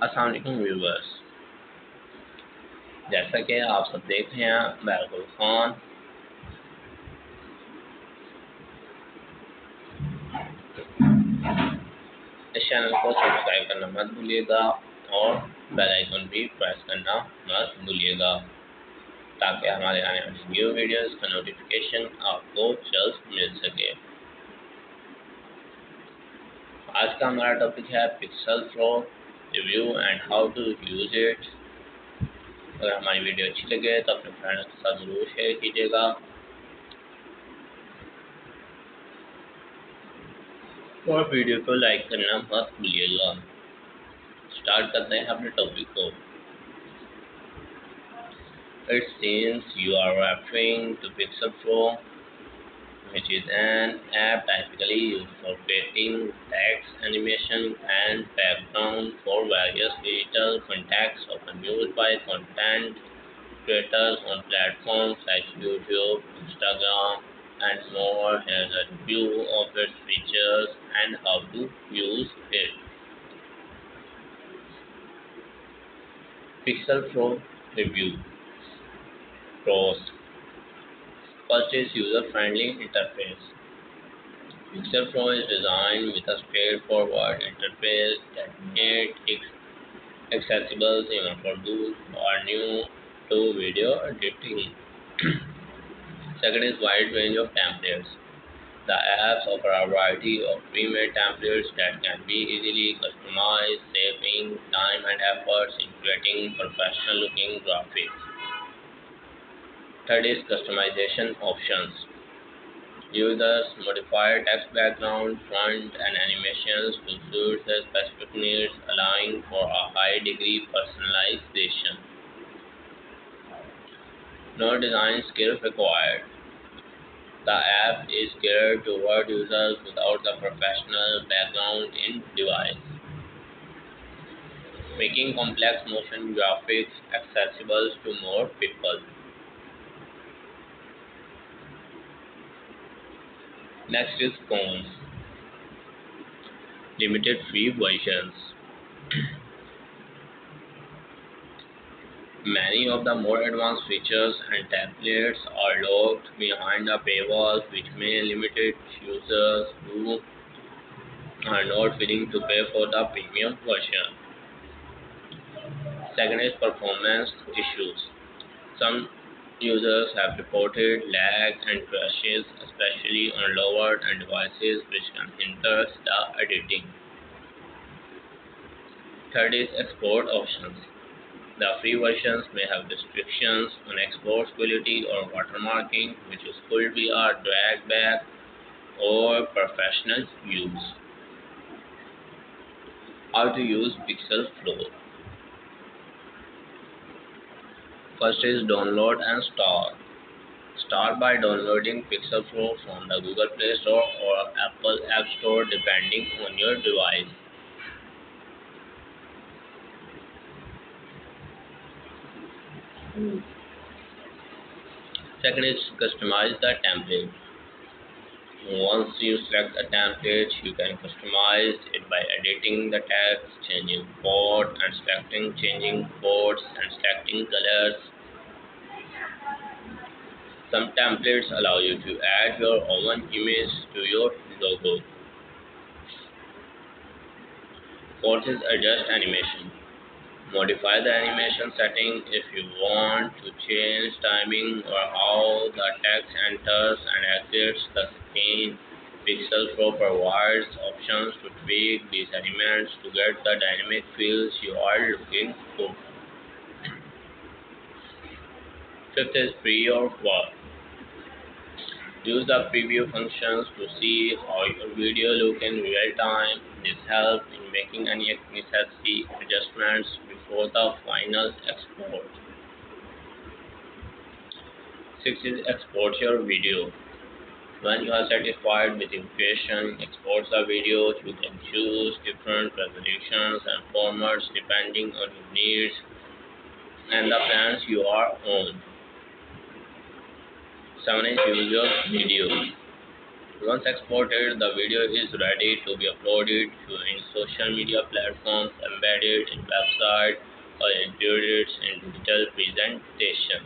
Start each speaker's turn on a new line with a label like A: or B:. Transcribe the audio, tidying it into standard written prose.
A: अस्सलाम वालेकुम व्यूवर्स। जैसा कि आप सब देख रहे हैं, मैं अब्दुल खान इस चैनल को सब्सक्राइब करना मत भूलिएगा और बेल आइकन भी प्रेस करना मत भूलिएगा ताकि हमारे आने वाली न्यू वीडियोस का नोटिफिकेशन आपको जल्द मिल सके। आज का हमारा टॉपिक है Pixel Pro review and how to use it. अगर हमारी वीडियो अच्छी लगे तो अपने फ्रेंड्स के साथ ज़रूर शेयर कीजिएगा और वीडियो को लाइक करना मत भूलिएगा। स्टार्ट करते हैं अपने टॉपिक को। It seems you are referring to Pixel Pro, which is an app typically used for creating text, animation, and background for various digital contexts, often used by content creators on platforms like YouTube, Instagram, and more. Here's a review of its features and how to use it. Pixel Pro review. Pros. First is user-friendly interface. Pixel Pro is designed with a straightforward interface that makes it accessible even for those who are new to video editing. Second is wide range of templates. The apps offer a variety of pre-made templates that can be easily customized, saving time and efforts in creating professional-looking graphics. Third is customization options. Users modify text background, font, and animations to suit their specific needs, allowing for a high degree personalization. No design skills required. The app is geared toward users without a professional background in device, making complex motion graphics accessible to more people. Next is cons. Limited free versions. Many of the more advanced features and templates are locked behind a paywall, which may limit users who are not willing to pay for the premium version. Second is performance issues. Some users have reported lag and crashes, especially on lower-end devices, which can hinder the editing. Third is export options. The free versions may have restrictions on export quality or watermarking, which could be a drawback or professional use. How to use Pixel Pro. First is download and install. Start by downloading Pixel Pro from the Google Play Store or Apple App Store depending on your device. Second is customize the template. Once you select a template, you can customize it by editing the text, changing font, and changing fonts and selecting colors. Some templates allow you to add your own image to your logo. Fourth is adjust animation. Modify the animation setting if you want to change timing or how the text enters and exits the screen. Pixel Pro provides options to tweak these elements to get the dynamic feels you are looking for. Fifth is pre-your work. Use the preview functions to see how your video looks in real time. This helps in making any necessary adjustments before the final export. Six is export your video. When you are satisfied with the creation, export the video. You can choose different resolutions and formats depending on your needs and the plans you are on. 7 is use your video. Once exported, the video is ready to be uploaded in social media platforms, embedded in websites, or included in digital presentation.